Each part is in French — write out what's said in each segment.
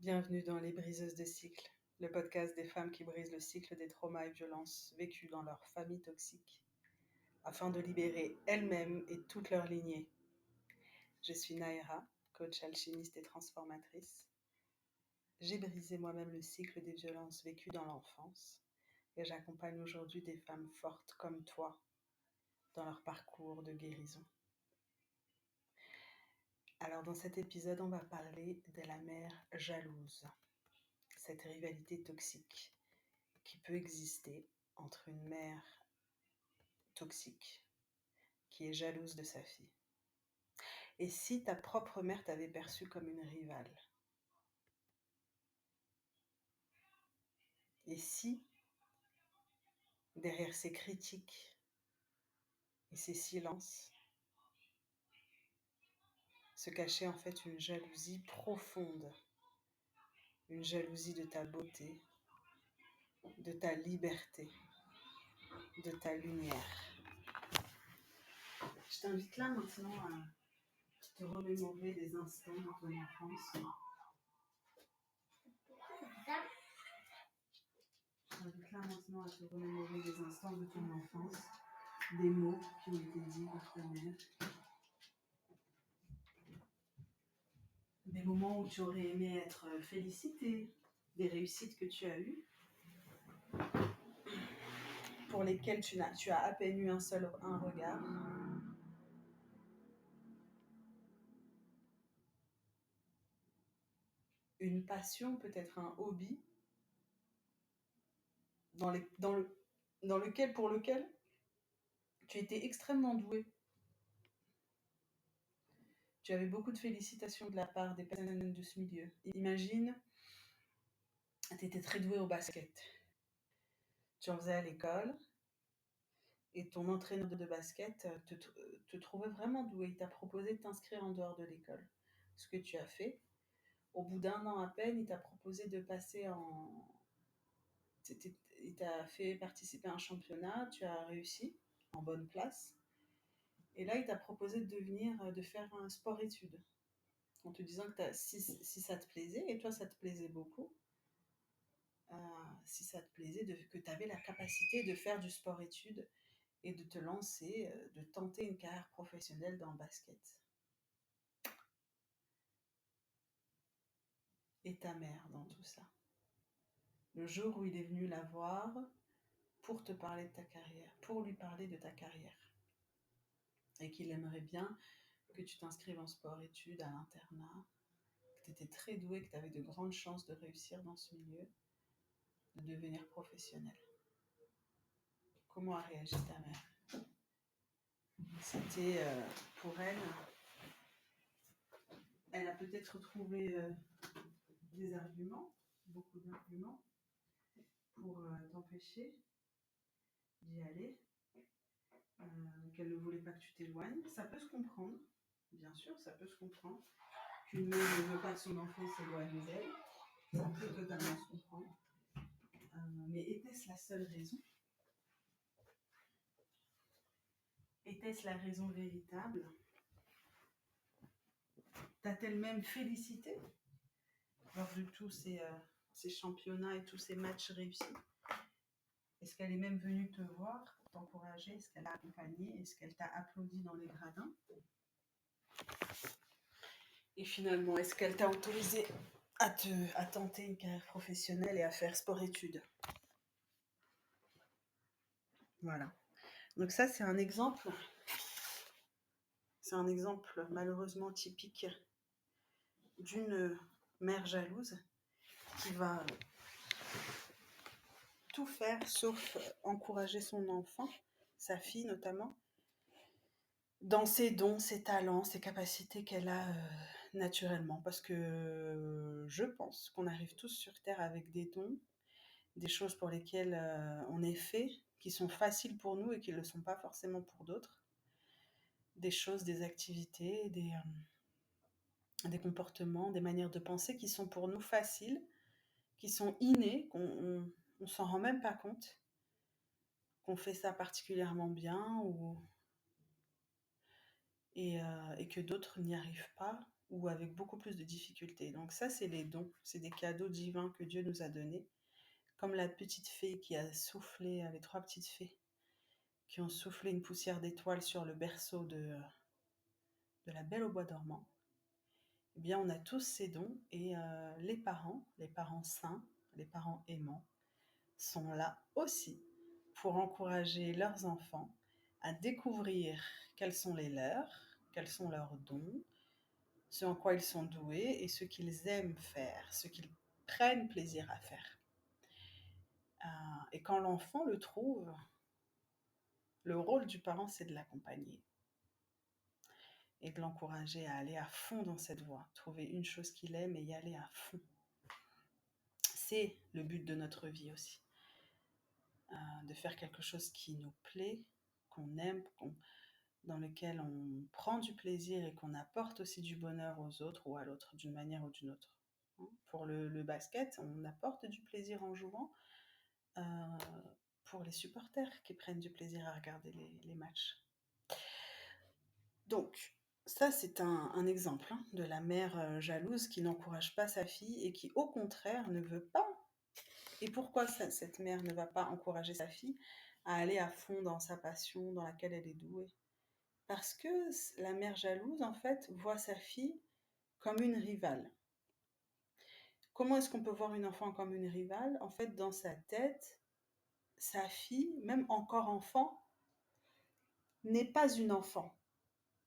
Bienvenue dans Les Briseuses de cycles, le podcast des femmes qui brisent le cycle des traumas et violences vécus dans leur famille toxique, afin de libérer elles-mêmes et toute leur lignée. Je suis Naïra, coach alchimiste et transformatrice. J'ai brisé moi-même le cycle des violences vécues dans l'enfance et j'accompagne aujourd'hui des femmes fortes comme toi dans leur parcours de guérison. Alors dans cet épisode, on va parler de la mère jalouse, cette rivalité toxique qui peut exister entre une mère toxique qui est jalouse de sa fille. Et si ta propre mère t'avait perçue comme une rivale? Et si, derrière ces critiques et ces silences, se cachait en fait une jalousie profonde, une jalousie de ta beauté, de ta liberté, de ta lumière. Je t'invite là maintenant à te remémorer des instants de ton enfance. Je t'invite là maintenant à te remémorer des instants de ton enfance, des mots qui ont été dits par ta mère, des moments où tu aurais aimé être félicitée, des réussites que tu as eues, pour lesquelles tu as à peine eu un regard. Une passion, peut-être un hobby, pour lequel tu étais extrêmement douée. Tu avais beaucoup de félicitations de la part des personnes de ce milieu. Imagine, tu étais très douée au basket. Tu en faisais à l'école et ton entraîneur de basket te trouvait vraiment douée. Il t'a proposé de t'inscrire en dehors de l'école. Ce que tu as fait. Au bout d'un an à peine, il t'a proposé de passer il t'a fait participer à un championnat, tu as réussi en bonne place. Et là, il t'a proposé de faire un sport-études. En te disant que si ça te plaisait, et toi ça te plaisait beaucoup, si ça te plaisait, que tu avais la capacité de faire du sport-études et de te lancer, de tenter une carrière professionnelle dans le basket. Et ta mère dans tout ça. Le jour où il est venu la voir pour te parler de ta carrière, pour lui parler de ta carrière. Et qu'il aimerait bien que tu t'inscrives en sport-études à l'internat, que tu étais très douée, que tu avais de grandes chances de réussir dans ce milieu, de devenir professionnelle. Comment a réagi ta mère? C'était pour elle a peut-être trouvé des arguments, beaucoup d'arguments, pour t'empêcher d'y aller, qu'elle ne voulait pas que tu t'éloignes. Ça peut se comprendre, bien sûr, ça peut se comprendre. Qu'une mère ne veut pas que son enfant s'éloigne d'elle, ça peut totalement se comprendre. Mais était-ce la seule raison? Était-ce la raison véritable? T'a-t-elle même félicité lors de tous ces championnats et tous ces matchs réussis? Est-ce qu'elle est même venue te voir pour t'encourager? Est-ce qu'elle t'a accompagné? Est-ce qu'elle t'a applaudi dans les gradins? Et finalement, est-ce qu'elle t'a autorisé à tenter une carrière professionnelle et à faire sport-études? Voilà. Donc ça, c'est un exemple. C'est un exemple malheureusement typique d'une mère jalouse qui va tout faire sauf encourager son enfant, sa fille notamment, dans ses dons, ses talents, ses capacités qu'elle a naturellement. Parce que je pense qu'on arrive tous sur Terre avec des dons, des choses pour lesquelles on est fait, qui sont faciles pour nous et qui ne le sont pas forcément pour d'autres. Des choses, des activités, des comportements, des manières de penser qui sont pour nous faciles, qui sont innés, qu'on ne s'en rend même pas compte, qu'on fait ça particulièrement bien et que d'autres n'y arrivent pas ou avec beaucoup plus de difficultés. Donc ça, c'est les dons, c'est des cadeaux divins que Dieu nous a donnés. Comme la petite fée qui a soufflé, les 3 petites fées qui ont soufflé une poussière d'étoiles sur le berceau de la Belle au bois dormant. Eh bien, on a tous ces dons et les parents saints, les parents aimants, sont là aussi pour encourager leurs enfants à découvrir quels sont les leurs, quels sont leurs dons, ce en quoi ils sont doués et ce qu'ils aiment faire, ce qu'ils prennent plaisir à faire. Et quand l'enfant le trouve, le rôle du parent, c'est de l'accompagner et de l'encourager à aller à fond dans cette voie, trouver une chose qu'il aime et y aller à fond. C'est le but de notre vie aussi, de faire quelque chose qui nous plaît, qu'on aime, dans lequel on prend du plaisir et qu'on apporte aussi du bonheur aux autres ou à l'autre d'une manière ou d'une autre. Pour le basket, on apporte du plaisir en jouant. Pour les supporters qui prennent du plaisir à regarder les matchs. Donc, ça, c'est un exemple de la mère jalouse qui n'encourage pas sa fille et qui, au contraire, ne veut pas. Et pourquoi cette mère ne va pas encourager sa fille à aller à fond dans sa passion dans laquelle elle est douée? Parce que la mère jalouse, en fait, voit sa fille comme une rivale. Comment est-ce qu'on peut voir une enfant comme une rivale? En fait, dans sa tête, sa fille, même encore enfant, n'est pas une enfant.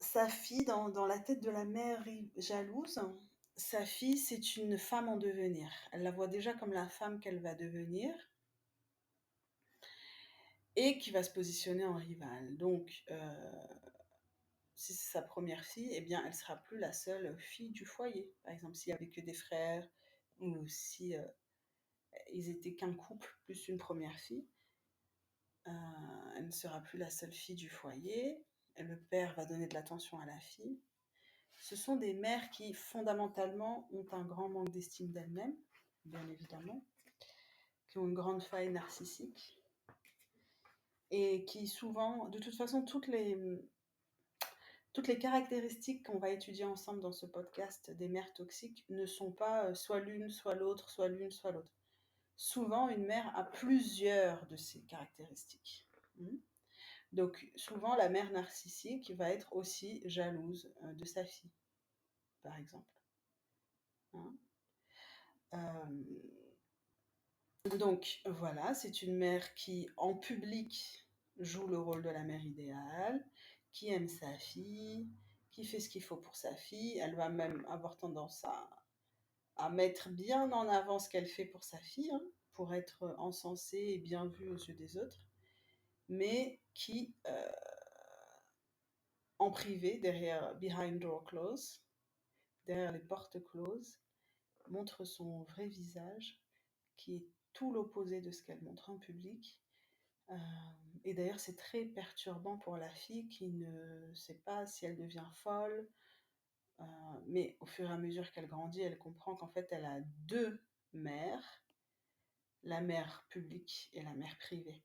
Sa fille, dans la tête de la mère jalouse, sa fille, c'est une femme en devenir. Elle la voit déjà comme la femme qu'elle va devenir et qui va se positionner en rivale. Donc, si c'est sa première fille, eh bien, elle sera plus la seule fille du foyer. Par exemple, s'il n'y avait que des frères ou si ils étaient qu'un couple plus une première fille, elle ne sera plus la seule fille du foyer. Et le père va donner de l'attention à la fille. Ce sont des mères qui, fondamentalement, ont un grand manque d'estime d'elles-mêmes, bien évidemment, qui ont une grande faille narcissique, et qui souvent, de toute façon, toutes les caractéristiques qu'on va étudier ensemble dans ce podcast des mères toxiques ne sont pas soit l'une, soit l'autre, soit l'une, soit l'autre. Souvent, une mère a plusieurs de ces caractéristiques. Donc, souvent, la mère narcissique va être aussi jalouse de sa fille, par exemple. Donc voilà, c'est une mère qui, en public, joue le rôle de la mère idéale, qui aime sa fille, qui fait ce qu'il faut pour sa fille. Elle va même avoir tendance à mettre bien en avant ce qu'elle fait pour sa fille, pour être encensée et bien vue aux yeux des autres, mais qui, en privé, behind door closed, derrière les portes closes, montre son vrai visage, qui est tout l'opposé de ce qu'elle montre en public. Et d'ailleurs, c'est très perturbant pour la fille qui ne sait pas si elle devient folle, mais au fur et à mesure qu'elle grandit, elle comprend qu'en fait, elle a deux mères, la mère publique et la mère privée.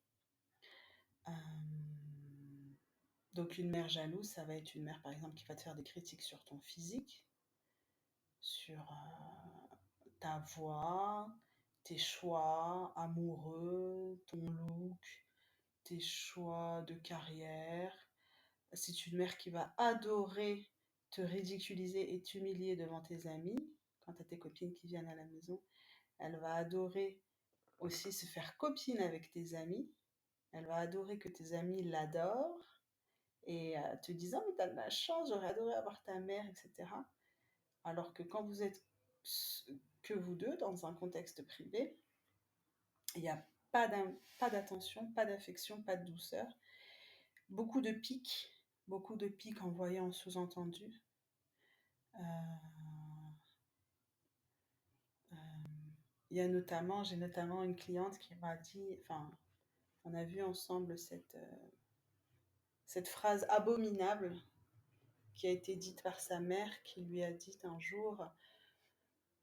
Donc une mère jalouse, ça va être une mère, par exemple, qui va te faire des critiques sur ton physique, sur ta voix, tes choix amoureux, ton look, tes choix de carrière. C'est une mère qui va adorer te ridiculiser et t'humilier devant tes amis. Quand tu as tes copines qui viennent à la maison, elle va adorer aussi se faire copine avec tes amis. Elle va adorer que tes amis l'adorent et te disant mais t'as de la chance, j'aurais adoré avoir ta mère, etc. Alors que quand vous êtes que vous deux dans un contexte privé, il n'y a pas d'attention, pas d'affection, pas de douceur. Beaucoup de pics envoyés en sous-entendu. J'ai notamment une cliente qui m'a dit, enfin, on a vu ensemble cette phrase abominable qui a été dite par sa mère, qui lui a dit un jour,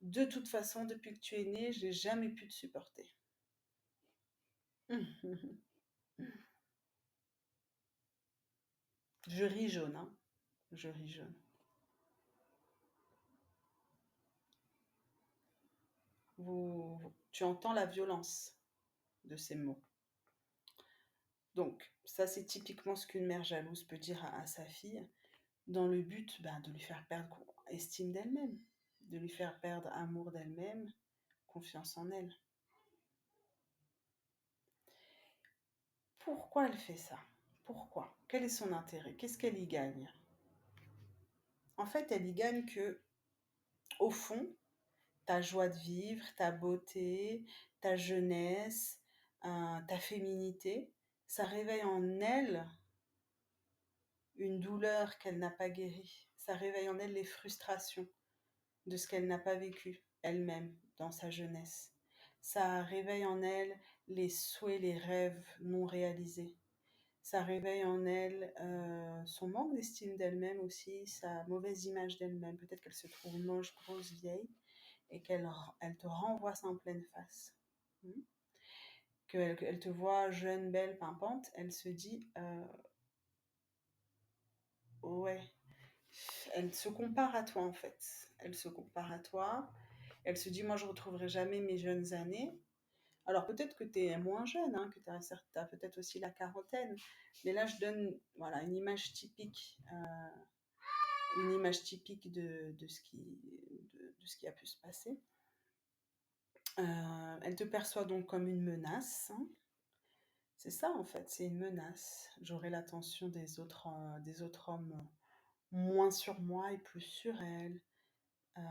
de toute façon, depuis que tu es née, j'ai jamais pu te supporter. Je ris jaune, je ris jaune. Tu entends la violence de ces mots. Donc, ça, c'est typiquement ce qu'une mère jalouse peut dire à sa fille, dans le but de lui faire perdre estime d'elle-même, de lui faire perdre amour d'elle-même, confiance en elle. Pourquoi elle fait ça? Pourquoi? Quel est son intérêt? Qu'est-ce qu'elle y gagne? En fait, elle y gagne que, au fond, ta joie de vivre, ta beauté, ta jeunesse, ta féminité, ça réveille en elle une douleur qu'elle n'a pas guérie. Ça réveille en elle les frustrations de ce qu'elle n'a pas vécu elle-même dans sa jeunesse. Ça réveille en elle les souhaits, les rêves non réalisés. Ça réveille en elle son manque d'estime d'elle-même aussi, sa mauvaise image d'elle-même. Peut-être qu'elle se trouve moche, grosse, vieille, et qu'elle te renvoie ça en pleine face. Qu'elle te voit jeune, belle, pimpante, elle se dit ouais, elle se compare à toi en fait. Elle se compare à toi. Elle se dit moi je retrouverai jamais mes jeunes années. Alors peut-être que tu es moins jeune, hein, que tu as peut-être aussi la quarantaine. Mais là je donne voilà, une image typique de ce qui a pu se passer. Elle te perçoit donc comme une menace, hein. C'est ça en fait, c'est une menace. J'aurai l'attention des autres hommes moins sur moi et plus sur elle. Euh,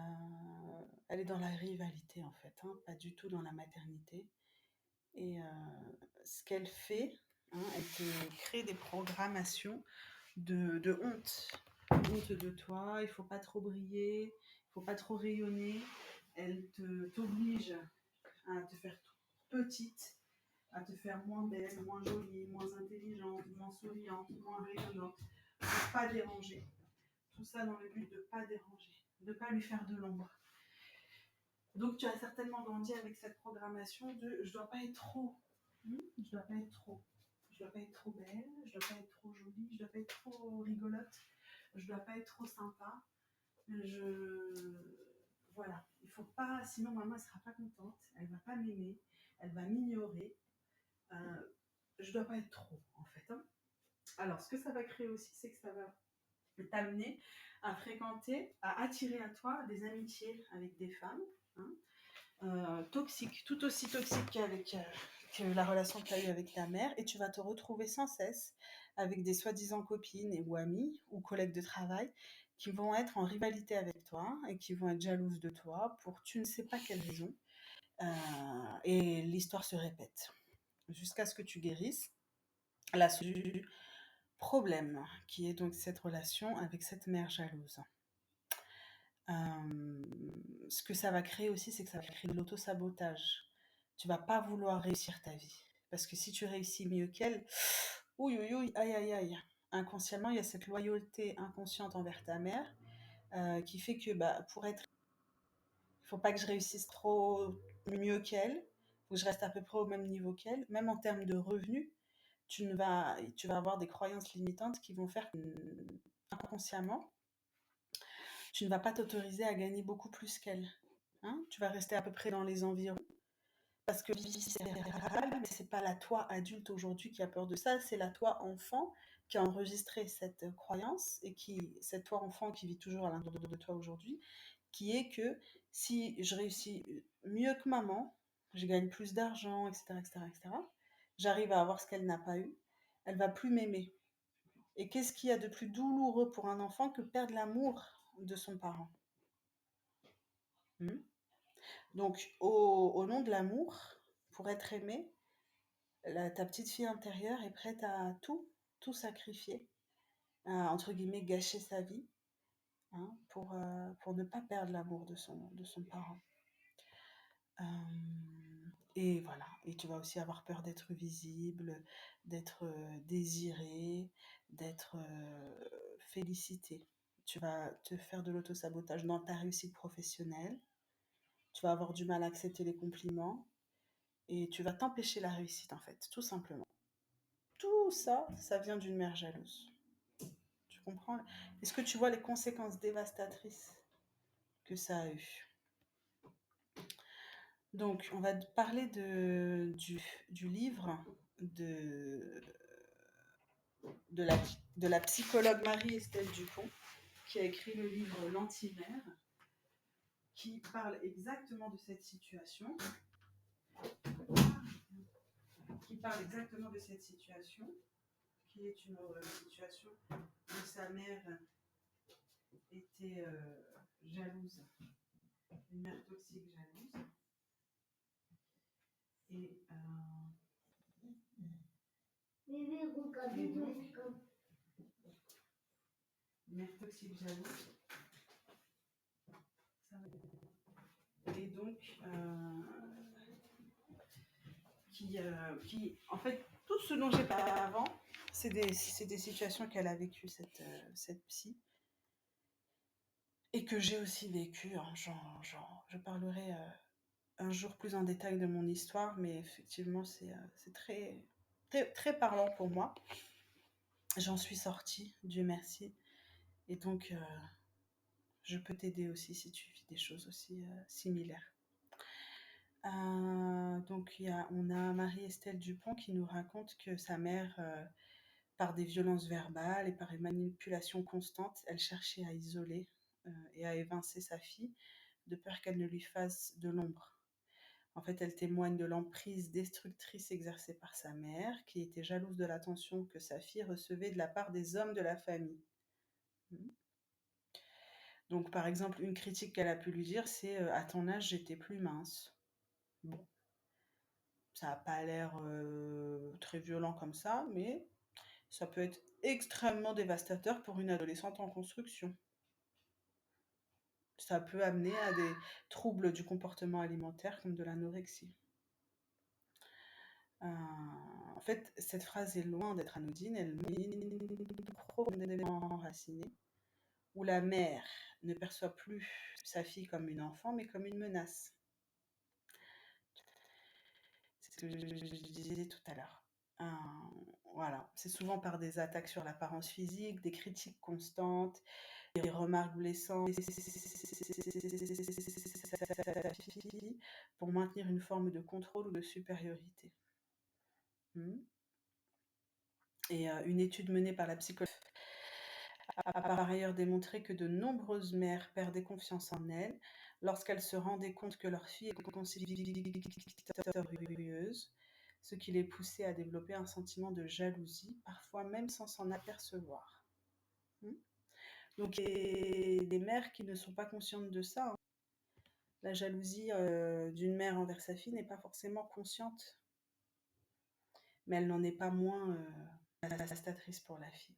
Elle est dans la rivalité en fait, hein, pas du tout dans la maternité. Et ce qu'elle fait, hein, elle te crée des programmations de honte. Honte de toi, il faut pas trop briller, il faut pas trop rayonner. Elle t'oblige à te faire petite, à te faire moins belle, moins jolie, moins intelligente, moins souriante, moins rayonnante, pour pas déranger. Tout ça dans le but de pas déranger, de pas lui faire de l'ombre. Donc tu as certainement grandi avec cette programmation de je dois pas être trop, je dois pas être trop, je dois pas être trop belle, je dois pas être trop jolie, je dois pas être trop rigolote, je dois pas être trop sympa. Voilà, il faut pas, sinon maman elle sera pas contente, elle va pas m'aimer, elle va m'ignorer. Je dois pas être trop en fait, hein. Alors ce que ça va créer aussi, c'est que ça va t'amener à fréquenter, à attirer à toi des amitiés avec des femmes, hein, toxiques, tout aussi toxiques que la relation que tu as eue avec ta mère, et tu vas te retrouver sans cesse avec des soi-disant copines ou amies ou collègues de travail qui vont être en rivalité avec toi et qui vont être jalouses de toi pour tu ne sais pas quelle raison. Et l'histoire se répète jusqu'à ce que tu guérisses la solution problème qui est donc cette relation avec cette mère jalouse. Ce que ça va créer aussi, c'est que ça va créer de l'auto-sabotage. Tu vas pas vouloir réussir ta vie. Parce que si tu réussis mieux qu'elle, ouïe, ouïe, ouïe, aïe, aïe, aïe. Inconsciemment, il y a cette loyauté inconsciente envers ta mère qui fait que pour être... Il faut pas que je réussisse trop mieux qu'elle. Il faut que je reste à peu près au même niveau qu'elle. Même en termes de revenus, tu vas avoir des croyances limitantes qui vont faire que, inconsciemment, tu ne vas pas t'autoriser à gagner beaucoup plus qu'elle. Hein, tu vas rester à peu près dans les environs. Parce que oui, c'est réel, mais c'est pas la toi adulte aujourd'hui qui a peur de ça, c'est la toi enfant qui a enregistré cette croyance et cette toi enfant qui vit toujours à l'intérieur de toi aujourd'hui, qui est que si je réussis mieux que maman, je gagne plus d'argent, etc., etc., etc., j'arrive à avoir ce qu'elle n'a pas eu, elle va plus m'aimer. Et qu'est-ce qu'il y a de plus douloureux pour un enfant que perdre l'amour de son parent? Hmm. Donc, au nom de l'amour, pour être aimé, ta petite fille intérieure est prête à tout sacrifier, à, entre guillemets, gâcher sa vie, hein, pour ne pas perdre l'amour de son parent. Et voilà, et tu vas aussi avoir peur d'être visible, d'être désiré, d'être félicité. Tu vas te faire de l'autosabotage dans ta réussite professionnelle, tu vas avoir du mal à accepter les compliments, et tu vas t'empêcher la réussite en fait, tout simplement. Tout ça, ça vient d'une mère jalouse. Tu comprends? Est-ce que tu vois les conséquences dévastatrices que ça a eu? Donc, on va parler du livre de, de la psychologue Marie-Estelle Dupont, qui a écrit le livre L'Antimère, qui parle exactement de cette situation, qui est une situation où sa mère était jalouse, une mère toxique jalouse, et, et donc, mère toxique jalouse, et donc, qui, en fait, tout ce dont j'ai parlé avant, c'est des situations qu'elle a vécues, cette psy, et que j'ai aussi vécues. Hein. Je parlerai un jour plus en détail de mon histoire, mais effectivement, c'est très, très, très parlant pour moi. J'en suis sortie, Dieu merci, et donc je peux t'aider aussi si tu vis des choses aussi similaires. Donc on a Marie-Estelle Dupont qui nous raconte que sa mère, par des violences verbales et par une manipulation constante, elle cherchait à isoler et à évincer sa fille, de peur qu'elle ne lui fasse de l'ombre. En fait, elle témoigne de l'emprise destructrice exercée par sa mère, qui était jalouse de l'attention que sa fille recevait de la part des hommes de la famille. Donc, par exemple, une critique qu'elle a pu lui dire, c'est à ton âge, j'étais plus mince. Bon, ça n'a pas l'air très violent comme ça, mais ça peut être extrêmement dévastateur pour une adolescente en construction. Ça peut amener à des troubles du comportement alimentaire comme de l'anorexie. En fait, cette phrase est loin d'être anodine, elle est profondément enracinée, où la mère ne perçoit plus sa fille comme une enfant, mais comme une menace. C'est ce que je disais tout à l'heure. Voilà, c'est souvent par des attaques sur l'apparence physique, des critiques constantes, des remarques blessantes pour maintenir une forme de contrôle ou de supériorité. Et une étude menée par la psychologue a par ailleurs démontré que de nombreuses mères perdaient confiance en elles lorsqu'elles se rendaient compte que leur fille était considérée victorieuse, ce qui les poussait à développer un sentiment de jalousie, parfois même sans s'en apercevoir. Donc, les mères qui ne sont pas conscientes de ça, hein, la jalousie d'une mère envers sa fille n'est pas forcément consciente, mais elle n'en est pas moins dévastatrice pour la fille.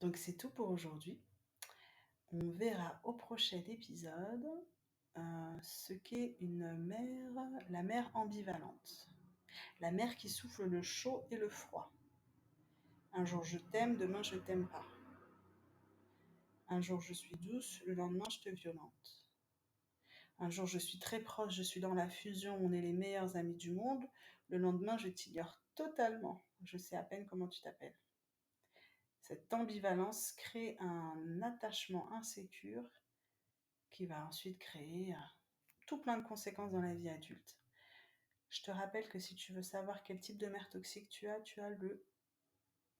Donc c'est tout pour aujourd'hui. On verra au prochain épisode ce qu'est la mère ambivalente. La mère qui souffle le chaud et le froid. Un jour je t'aime, demain je t'aime pas. Un jour je suis douce, le lendemain je te violente. Un jour je suis très proche, je suis dans la fusion, on est les meilleurs amis du monde. Le lendemain je t'ignore totalement, je sais à peine comment tu t'appelles. Cette ambivalence crée un attachement insécure qui va ensuite créer tout plein de conséquences dans la vie adulte. Je te rappelle que si tu veux savoir quel type de mère toxique tu as le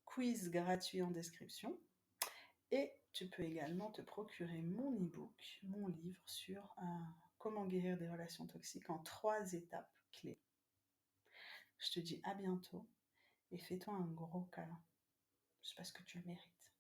quiz gratuit en description. Et tu peux également te procurer mon e-book, mon livre sur comment guérir des relations toxiques en 3 étapes clés. Je te dis à bientôt et fais-toi un gros câlin. C'est parce que tu le mérites.